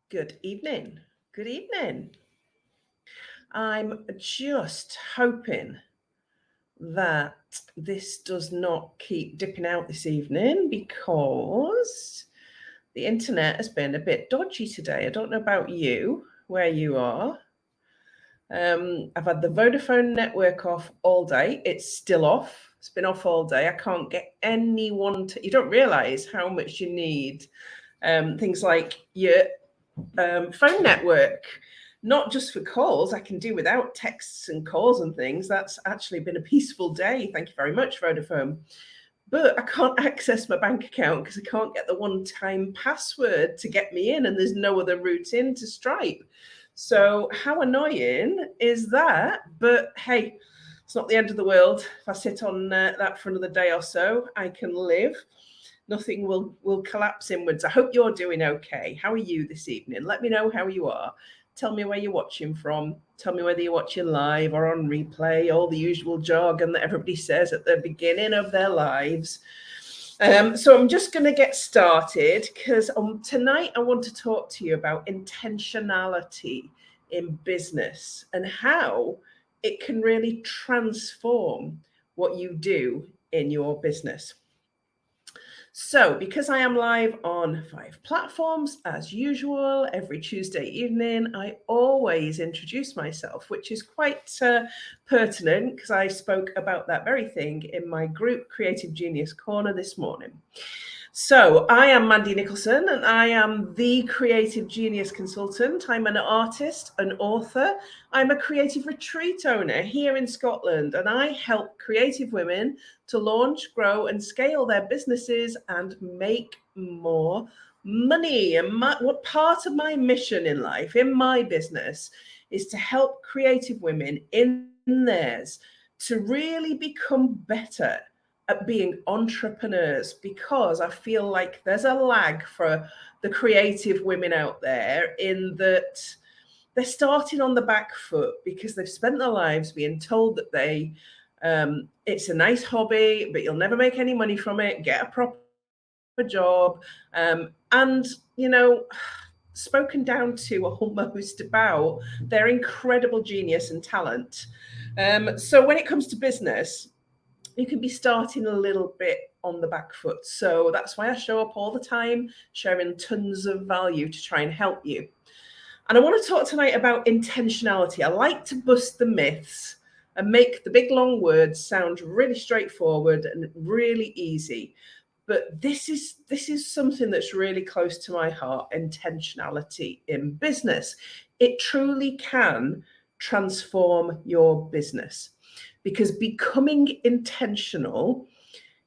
Good evening. Good evening. I'm just hoping that this does not keep dipping out this evening because the internet has been a bit dodgy today. I don't know about you, where you are. I've had the Vodafone network off all day. It's still off. It's been off all day. I can't get anyone to. You don't realize how much you need things like your phone network, not just for calls. I can do without texts and calls and things. That's actually been a peaceful day. Thank you very much, Vodafone. But I can't access my bank account because I can't get the one-time password to get me in, and there's no other route into Stripe. So how annoying is that? But hey, it's not the end of the world. If I sit on that for another day or so, I can live. Nothing will collapse inwards. I hope you're doing okay. How are you this evening? Let me know how you are. Tell me where you're watching from. Tell me whether you're watching live or on replay, all the usual jargon that everybody says at the beginning of their lives. So I'm just going to get started because tonight I want to talk to you about intentionality in business and how it can really transform what you do in your business. So, because I am live on 5 platforms as usual every Tuesday evening, I always introduce myself, which is quite pertinent because I spoke about that very thing in my group Creative Genius Corner this morning. So, I am Mandy Nicholson and I am the Creative Genius Consultant. I'm an artist, an author. I'm a creative retreat owner here in Scotland, and I help creative women to launch, grow, and scale their businesses and make more money. And what part of my mission in life, in my business, is to help creative women in theirs to really become better at being entrepreneurs, because I feel like there's a lag for the creative women out there in that they're starting on the back foot because they've spent their lives being told that it's a nice hobby, but you'll never make any money from it. Get a proper job, and spoken down to almost about their incredible genius and talent. So when it comes to business, you can be starting a little bit on the back foot. So that's why I show up all the time, sharing tons of value to try and help you. And I want to talk tonight about intentionality. I like to bust the myths and make the big long words sound really straightforward and really easy. But this is something that's really close to my heart: intentionality in business. It truly can transform your business, because becoming intentional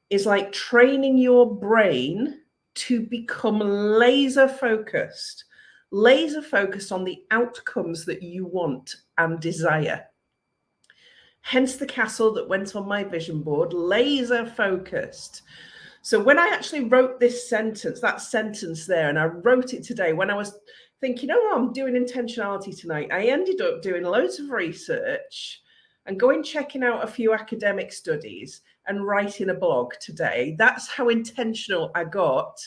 is like training your brain to become laser focused on the outcomes that you want and desire. Hence the castle that went on my vision board, laser focused. So when I actually wrote that sentence there, and I wrote it today when I was thinking, oh, I'm doing intentionality tonight, I ended up doing loads of research and checking out a few academic studies and writing a blog today. That's how intentional I got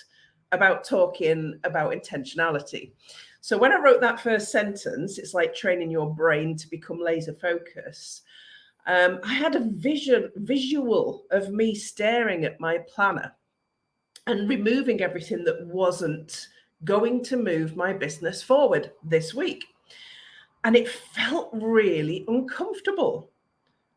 about talking about intentionality. So when I wrote that first sentence, it's like training your brain to become laser focused. I had a visual of me staring at my planner and removing everything that wasn't going to move my business forward this week. And it felt really uncomfortable,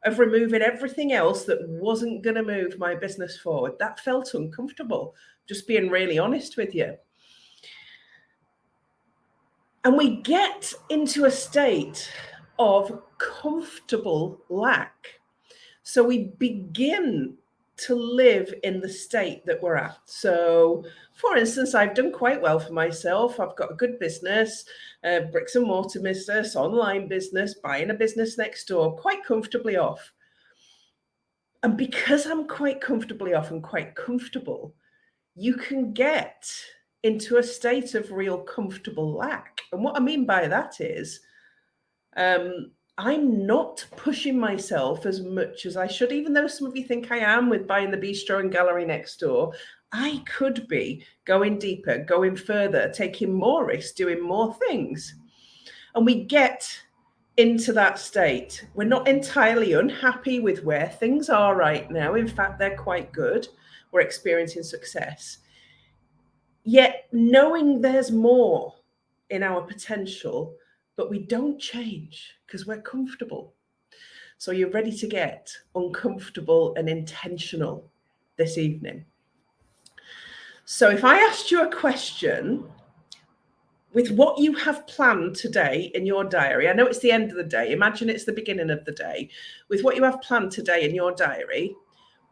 of removing everything else that wasn't going to move my business forward. That felt uncomfortable, just being really honest with you. And we get into a state of comfortable lack. So we begin to live in the state that we're at. So, for instance, I've done quite well for myself. I've got a good business, bricks and mortar business, online business, buying a business next door, quite comfortably off. And because I'm quite comfortably off and quite comfortable, you can get into a state of real comfortable lack. And what I mean by that is, I'm not pushing myself as much as I should, even though some of you think I am with buying the bistro and gallery next door. I could be going deeper, going further, taking more risks, doing more things. And we get into that state. We're not entirely unhappy with where things are right now. In fact, they're quite good. We're experiencing success. Yet knowing there's more in our potential, but we don't change because we're comfortable. So you're ready to get uncomfortable and intentional this evening. So if I asked you a question with what you have planned today in your diary, I know it's the end of the day, imagine it's the beginning of the day, with what you have planned today in your diary,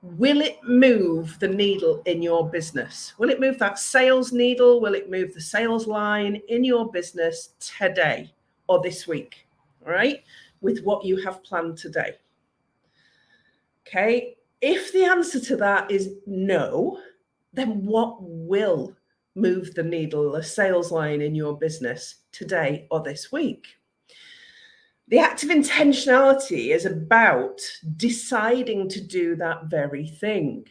will it move the needle in your business? Will it move that sales needle? Will it move the sales line in your business today or this week? All right, with what you have planned today. Okay, if the answer to that is no, then what will move the needle, the sales line in your business today or this week? The act of intentionality is about deciding to do that very thing.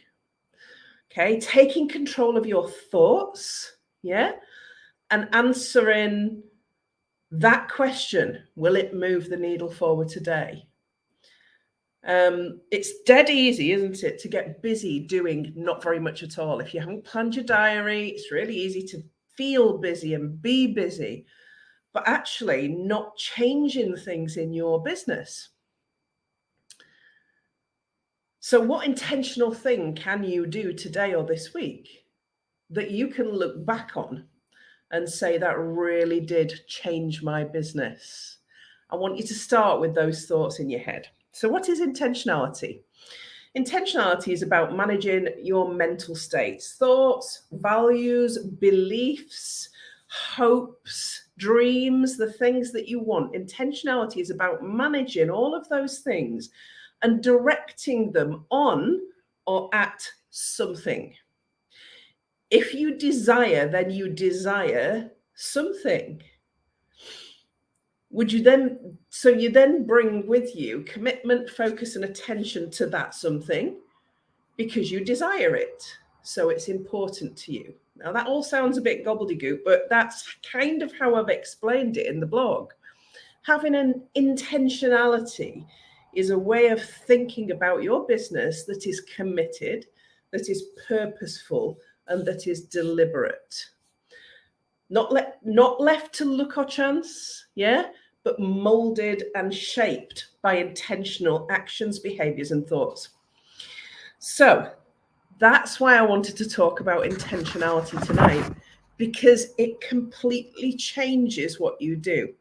Okay, taking control of your thoughts, yeah, and answering that question, will it move the needle forward today? It's dead easy, isn't it, to get busy doing not very much at all. If you haven't planned your diary, it's really easy to feel busy and be busy, but actually not changing things in your business. So what intentional thing can you do today or this week that you can look back on and say that really did change my business? I want you to start with those thoughts in your head. So what is intentionality? Intentionality is about managing your mental states, thoughts, values, beliefs, hopes, dreams, the things that you want. Intentionality is about managing all of those things and directing them on or at something. If you desire, then you desire something. Would you then, so you then bring with you commitment, focus, and attention to that something because you desire it. So it's important to you. Now, that all sounds a bit gobbledygook, but that's kind of how I've explained it in the blog. Having an intentionality is a way of thinking about your business that is committed, that is purposeful, and that is deliberate. Not left to luck or chance, yeah, but molded and shaped by intentional actions, behaviors, and thoughts. So that's why I wanted to talk about intentionality tonight, because it completely changes what you do.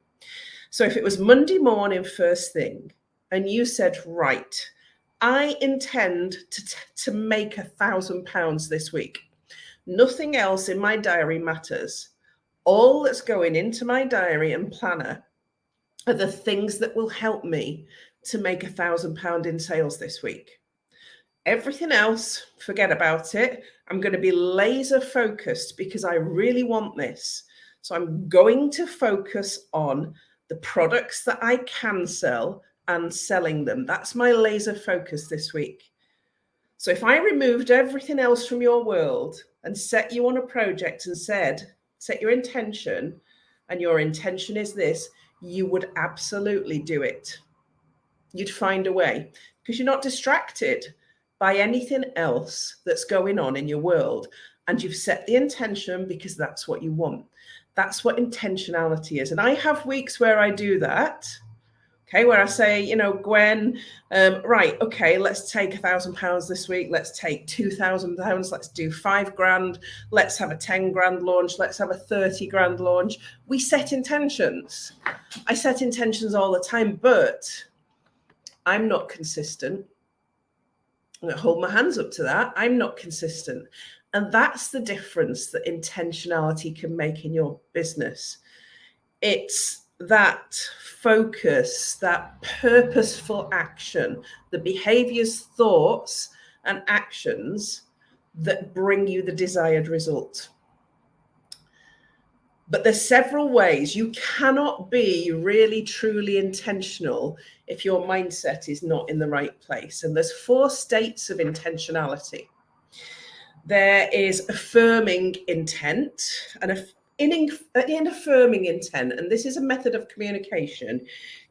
So if it was Monday morning first thing and you said, right, I intend to make £1,000 this week. Nothing else in my diary matters. All that's going into my diary and planner are the things that will help me to make £1,000 in sales this week. Everything else, forget about it. I'm going to be laser focused because I really want this. So I'm going to focus on the products that I can sell and selling them. That's my laser focus this week. So if I removed everything else from your world and set you on a project and said, set your intention, and your intention is this, you would absolutely do it. You'd find a way because you're not distracted by anything else that's going on in your world. And you've set the intention because that's what you want. That's what intentionality is. And I have weeks where I do that. Okay, where I say, you know, Gwen, right, okay, let's take £1,000 this week. Let's take £2,000. Let's do £5,000. Let's have a 10 grand launch. Let's have a 30 grand launch. We set intentions. I set intentions all the time, but I'm not consistent. I'm going to hold my hands up to that. I'm not consistent. And that's the difference that intentionality can make in your business. It's that focus, that purposeful action, the behaviors, thoughts, and actions that bring you the desired result. But there's several ways. You cannot be really, truly intentional if your mindset is not in the right place. And there's 4 states of intentionality. There is affirming intent, and in affirming intent, and this is a method of communication,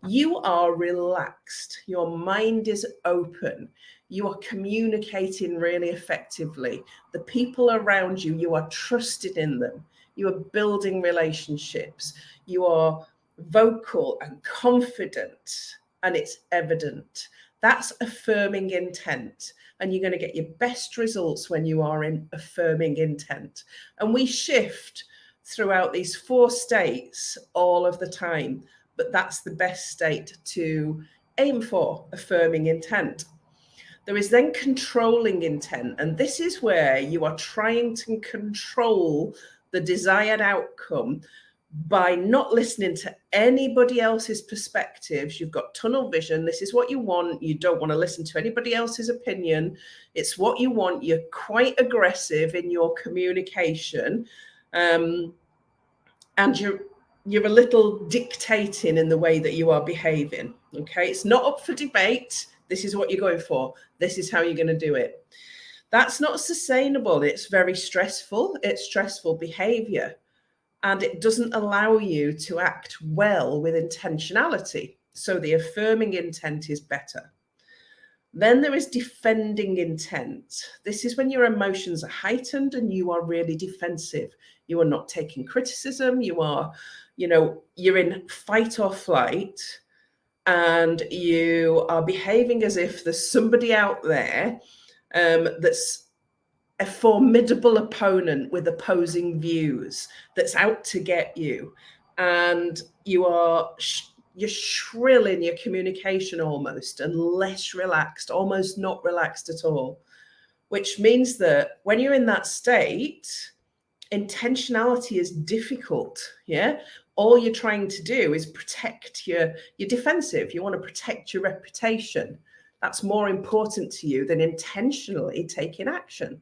you are relaxed, your mind is open, you are communicating really effectively. The people around you, you are trusted in them, you are building relationships, you are vocal and confident, and it's evident. That's affirming intent. And you're going to get your best results when you are in affirming intent. And we shift throughout these 4 states all of the time, but that's the best state to aim for, affirming intent. There is then controlling intent, and this is where you are trying to control the desired outcome by not listening to anybody else's perspectives. You've got tunnel vision. This is what you want. You don't want to listen to anybody else's opinion. It's what you want. You're quite aggressive in your communication. And you're a little dictating in the way that you are behaving. Okay. It's not up for debate. This is what you're going for. This is how you're going to do it. That's not sustainable. It's very stressful. It's stressful behavior. And it doesn't allow you to act well with intentionality. So the affirming intent is better. Then there is defending intent. This is when your emotions are heightened and you are really defensive. You are not taking criticism. You are, you're in fight or flight, and you are behaving as if there's somebody out there that's a formidable opponent with opposing views that's out to get you, and you're shrill in your communication almost, and less relaxed, almost not relaxed at all, which means that when you're in that state, intentionality is difficult. Yeah, all you're trying to do is protect you're defensive. You want to protect your reputation. That's more important to you than intentionally taking action.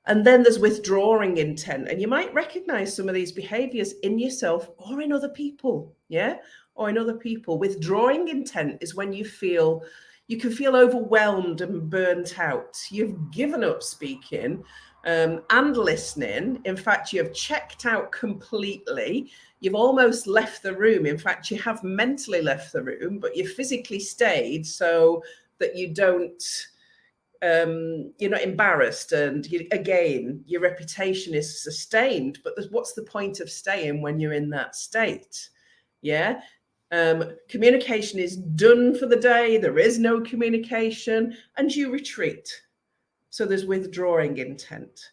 And then there's withdrawing intent. And you might recognize some of these behaviors in yourself or in other people. Yeah. Or in other people. Withdrawing intent is when you can feel overwhelmed and burnt out. You've given up speaking and listening. In fact, you have checked out completely. You've almost left the room. In fact, you have mentally left the room, but you physically stayed so that you don't, you're not embarrassed, and your reputation is sustained. But what's the point of staying when you're in that state? Yeah. Communication is done for the day. There is no communication, and you retreat. So there's withdrawing intent.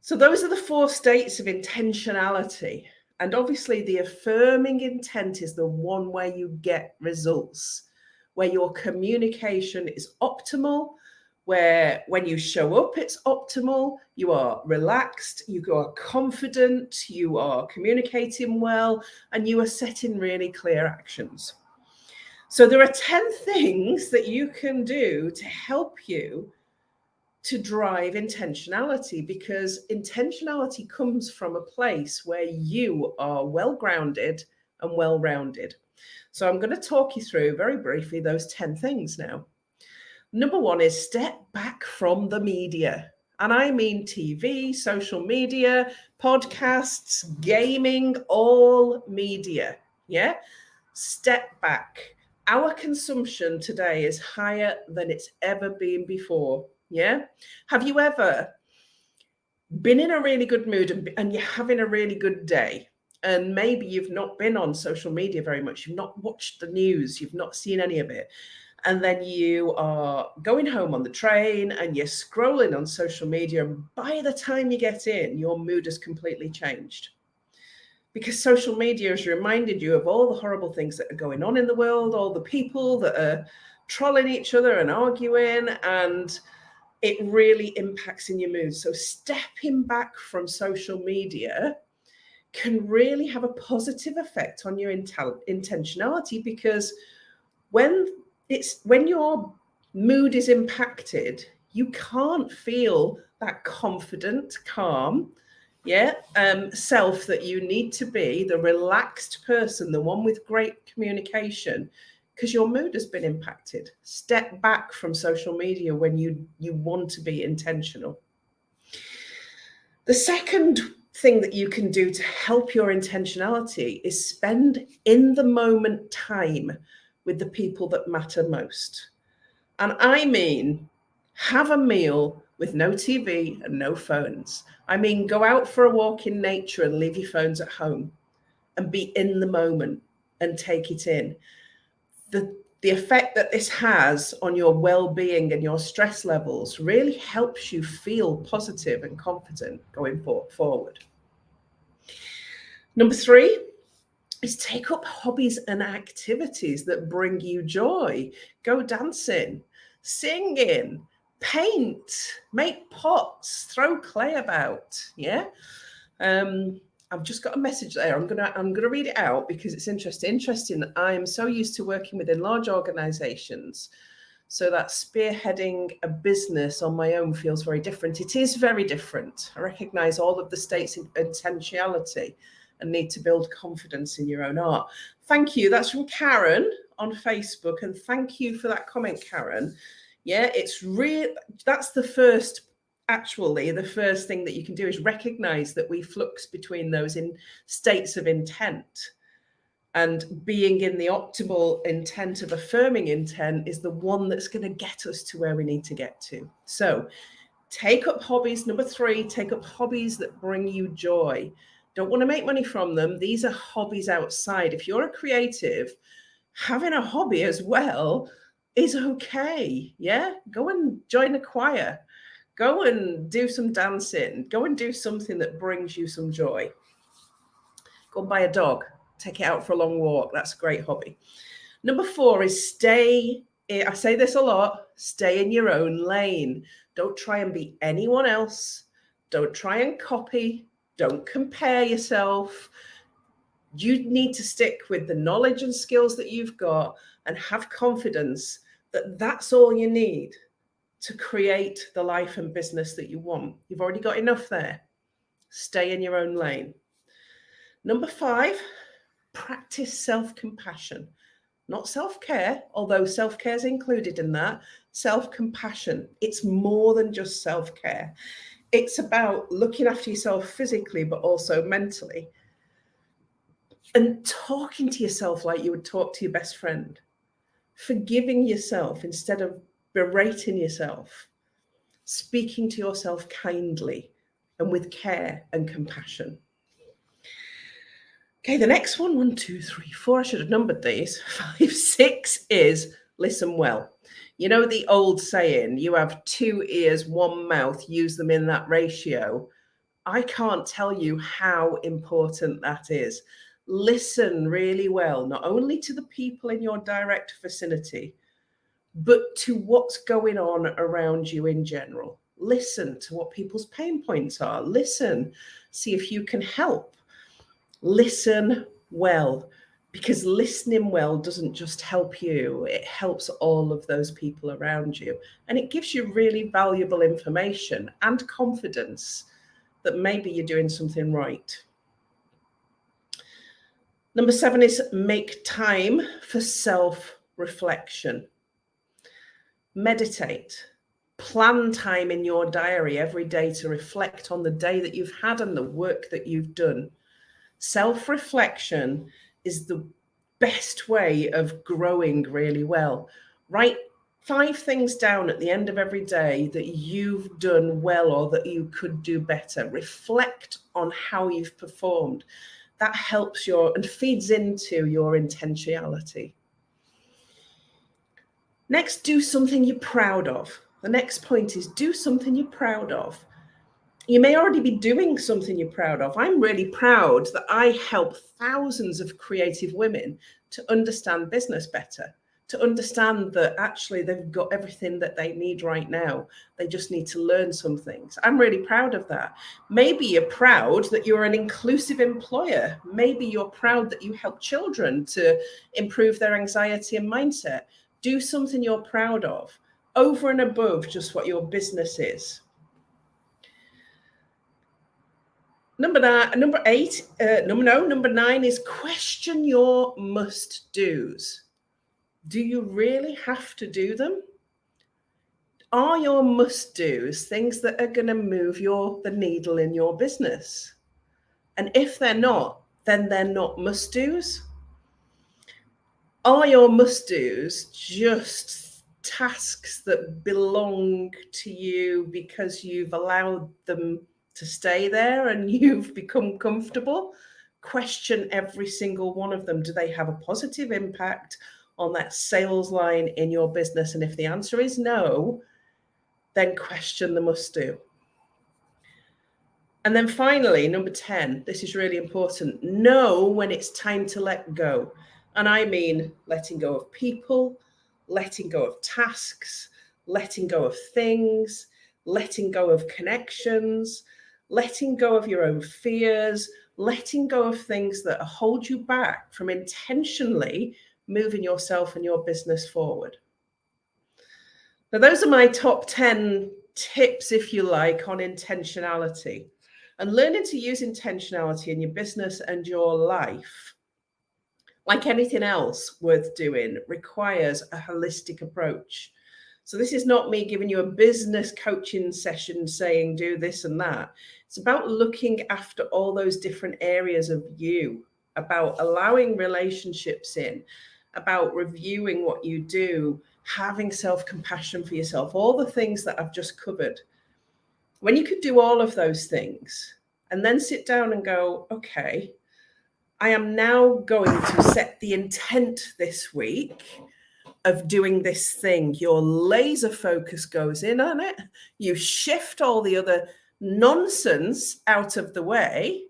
So those are the 4 states of intentionality. And obviously the affirming intent is the one where you get results, where your communication is optimal, where when you show up, it's optimal, you are relaxed, you are confident, you are communicating well, and you are setting really clear actions. So there are 10 things that you can do to help you to drive intentionality, because intentionality comes from a place where you are well-grounded and well-rounded. So I'm going to talk you through very briefly those 10 things now. Number 1 is step back from the media. And I mean TV, social media, podcasts, gaming, all media. Yeah. Step back. Our consumption today is higher than it's ever been before. Yeah. Have you ever been in a really good mood and you're having a really good day, and maybe you've not been on social media very much, you've not watched the news, you've not seen any of it, and then you are going home on the train and you're scrolling on social media, and by the time you get in, your mood has completely changed, because social media has reminded you of all the horrible things that are going on in the world, all the people that are trolling each other and arguing, and it really impacts in your mood. So stepping back from social media can really have a positive effect on your intentionality, because when your mood is impacted, you can't feel that confident, calm, self that you need to be, the relaxed person, the one with great communication. because your mood has been impacted. Step back from social media when you want to be intentional. The second thing that you can do to help your intentionality is spend in the moment time with the people that matter most. And I mean, have a meal with no TV and no phones. I mean, go out for a walk in nature and leave your phones at home and be in the moment and take it in. The effect that this has on your well-being and your stress levels really helps you feel positive and confident going forward. Number 3 is take up hobbies and activities that bring you joy. Go dancing, singing, paint, make pots, throw clay about. Yeah. I've just got a message there. I'm gonna read it out because it's interesting. I'm so used to working within large organizations, so that spearheading a business on my own feels very different. It is very different. I recognize all of the states' intentionality and need to build confidence in your own art. Thank you. That's from Karen on Facebook, and thank you for that comment, Karen. Yeah, it's real. That's the first thing that you can do is recognize that we flux between those in states of intent, and being in the optimal intent of affirming intent is the one that's going to get us to where we need to get to. So take up hobbies. Number 3, take up hobbies that bring you joy. Don't want to make money from them. These are hobbies outside. If you're a creative, having a hobby as well is okay. Yeah, go and join a choir. Go and do some dancing. Go and do something that brings you some joy. Go and buy a dog. Take it out for a long walk. That's a great hobby. Number 4 is stay. I say this a lot. Stay in your own lane. Don't try and be anyone else. Don't try and copy. Don't compare yourself. You need to stick with the knowledge and skills that you've got and have confidence that that's all you need to create the life and business that you want. You've already got enough there. Stay in your own lane. Number 5, practice self-compassion. Not self-care, although self-care is included in that. Self-compassion. It's more than just self-care. It's about looking after yourself physically, but also mentally. And talking to yourself like you would talk to your best friend. Forgiving yourself instead of berating yourself. Speaking to yourself kindly and with care and compassion. Okay, the next one, 1, 2, 3, 4, I should have numbered these. 5, 6 is listen well. You know the old saying, you have 2 ears, 1 mouth, use them in that ratio. I can't tell you how important that is. Listen really well, not only to the people in your direct vicinity, but to what's going on around you in general. Listen to what people's pain points are. Listen, see if you can help. Listen well, because listening well doesn't just help you, it helps all of those people around you. And it gives you really valuable information and confidence that maybe you're doing something right. Number 7 is make time for self-reflection. Meditate. Plan time in your diary every day to reflect on the day that you've had and the work that you've done. Self-reflection is the best way of growing really well. Write 5 things down at the end of every day that you've done well or that you could do better. Reflect on how you've performed. That helps and feeds into your intentionality. Next, do something you're proud of. The next point is do something you're proud of. You may already be doing something you're proud of. I'm really proud that I help thousands of creative women to understand business better, to understand that actually they've got everything that they need right now. They just need to learn some things. I'm really proud of that. Maybe you're proud that you're an inclusive employer. Maybe you're proud that you help children to improve their anxiety and mindset. Do something you're proud of over and above just what your business is. Number 9 is question your must-dos. Do you really have to do them? Are your must-dos things that are going to move the needle in your business? And if they're not, then they're not must-dos. Are your must-dos just tasks that belong to you because you've allowed them to stay there and you've become comfortable? Question every single one of them. Do they have a positive impact on that sales line in your business? And if the answer is no, then question the must-do. And then finally, number 10, this is really important. Know when it's time to let go. And I mean letting go of people, letting go of tasks, letting go of things, letting go of connections, letting go of your own fears, letting go of things that hold you back from intentionally moving yourself and your business forward. Now, those are my top 10 tips, if you like, on intentionality. And learning to use intentionality in your business and your life, like anything else worth doing, requires a holistic approach. So this is not me giving you a business coaching session saying do this and that. It's about looking after all those different areas of you, about allowing relationships in, about reviewing what you do, having self-compassion for yourself, all the things that I've just covered. When you could do all of those things and then sit down and go, okay, I am now going to set the intent this week of doing this thing. Your laser focus goes in on it. You shift all the other nonsense out of the way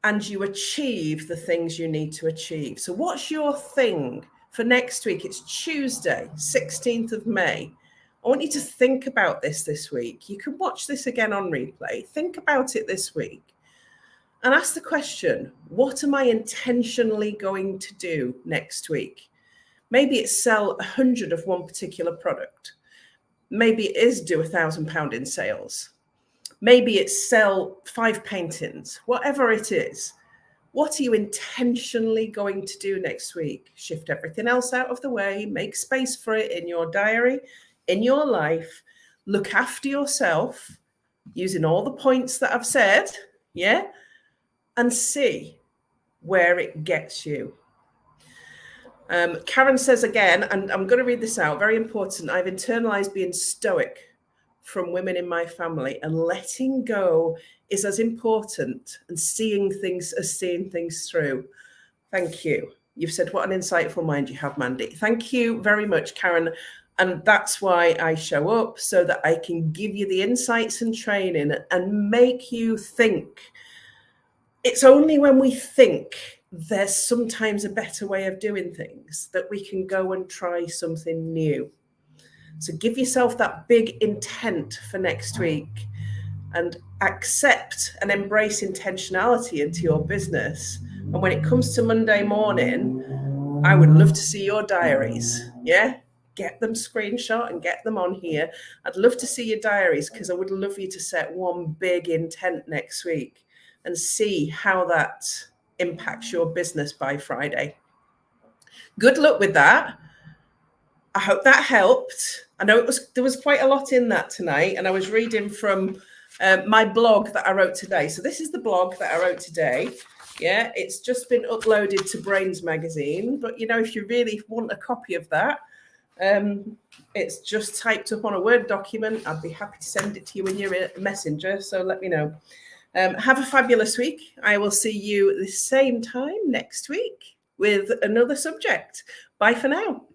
and you achieve the things you need to achieve. So what's your thing for next week? It's Tuesday, 16th of May. I want you to think about this week. You can watch this again on replay. Think about it this week and ask the question, what am I intentionally going to do next week? Maybe it's sell 100 of one particular product. Maybe it is do £1,000 in sales. Maybe it's sell 5 paintings, whatever it is. What are you intentionally going to do next week? Shift everything else out of the way, make space for it in your diary, in your life, look after yourself using all the points that I've said, yeah, and see where it gets you. Karen says again, and I'm going to read this out, very important, I've internalized being stoic from women in my family, and letting go is as important and seeing things as seeing things through. Thank you. You've said what an insightful mind you have, Mandy. Thank you very much, Karen. And that's why I show up, so that I can give you the insights and training and make you think. It's only when we think there's sometimes a better way of doing things that we can go and try something new. So give yourself that big intent for next week and accept and embrace intentionality into your business. And when it comes to Monday morning, I would love to see your diaries. Yeah, get them screenshot and get them on here. I'd love to see your diaries, because I would love you to set one big intent next week and see how that impacts your business by Friday. Good luck with that. I hope that helped. I know there was quite a lot in that tonight, and I was reading from my blog that I wrote today. So this is the blog that I wrote today. Yeah, it's just been uploaded to Brainz magazine. But, you know, if you really want a copy of that, it's just typed up on a Word document. I'd be happy to send it to you in your messenger. So let me know. Have a fabulous week. I will see you the same time next week with another subject. Bye for now.